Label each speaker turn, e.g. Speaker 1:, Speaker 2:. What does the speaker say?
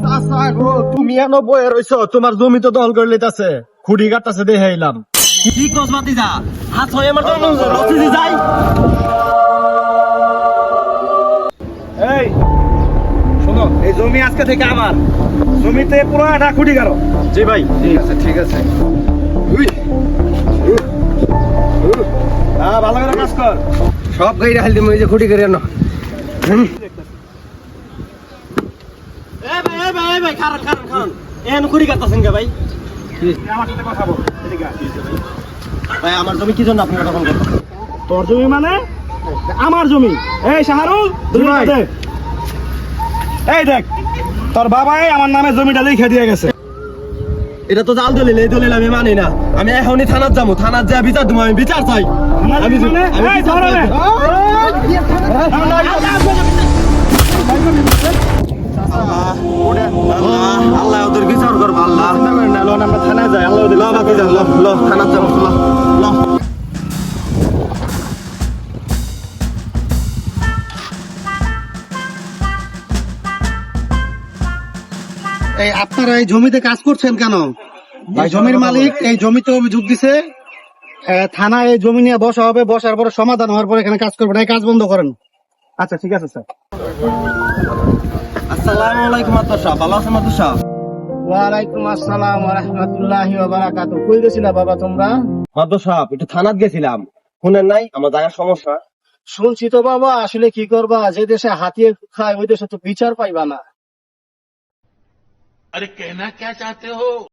Speaker 1: চাচা গো, তুমি এনো বয়ে রইছো, তোমার জমি তো দখল করে লইতাছে, খুঁড়ি কাটতাছে দেখে আইলাম।
Speaker 2: কি কস ভাতিজা? হাত হয়ে আমার তো রসিদি যাই।
Speaker 3: এই শোনো, এই জমি আজকে থেকে আমার। জমিতে পুরো একটা খুঁটি গাড়ো।
Speaker 1: জি ভাই।
Speaker 3: ঠিক আছে ঠিক আছে। হ্যাঁ, ভালো করে কাজ কর।
Speaker 1: সব গাড়ি হাল দিমু, এই যে খুঁটি করে আনো।
Speaker 2: এ ভাই খারান এন কুড়ি কাটতাছেন কে ভাই?
Speaker 3: আমার সাথে কথা বল। এদিকে আয়।
Speaker 2: ভাই আমার জমি কি জন্য আপনি দখল করতেছেন?
Speaker 3: তোর জমি মানে আমার জমি। এই শাহরুল,
Speaker 1: ভাই।
Speaker 3: দেখ, এই দেখ, তোর বাবাই আমার নামে জমিটা লিখে দিয়ে গেছে।
Speaker 2: এটা তো জাল দলিল, এই দলিল আমি মানি না। আমি এখনই থানাত যাবো, থানাত যা বিচার দেবো, আমি বিচার চাই।
Speaker 3: আমার
Speaker 2: আমি
Speaker 3: জমি মানে?
Speaker 2: আমি
Speaker 3: এই,
Speaker 2: বিচার
Speaker 3: ধর
Speaker 2: চাই।
Speaker 3: রে।
Speaker 2: আল্লাহ ওদের বিচার করবো, আল্লাহ।
Speaker 1: আমরা থানায় যাই, আল্লাহ
Speaker 2: ল বাকি যা, ল থানাত যাবো, ল।
Speaker 4: এই আপনারা এই জমিতে কাজ করছেন কেন? ভাই জমির মালিক এই জমিতে অভিযোগ দিছে, থানায় এই জমি নিয়ে বসা হবে, বসার পরে সমাধান হওয়ার পরে এখানে কাজ করবেন, এই কাজ বন্ধ করেন।
Speaker 3: আচ্ছা ঠিক আছে স্যার।
Speaker 2: আসসালামু আলাইকুম মাতর সাহেব, ভালো আছেন মাতর সাহেব?
Speaker 4: ওয়ালাইকুম আসসালাম ওয়া রাহমাতুল্লাহি ওয়া বারাকাতুহু। কই গেছিলা বাবা তোমরা?
Speaker 2: মাতর সাহেব একটু থানাত গেছিলাম, শুনেন নাই আমার জায়গার সমস্যা?
Speaker 4: শুনছি তো বাবা, আসলে কি করবা, যে দেশে হাতিয়ে খায় ওই দেশে তো বিচার পাইবা না।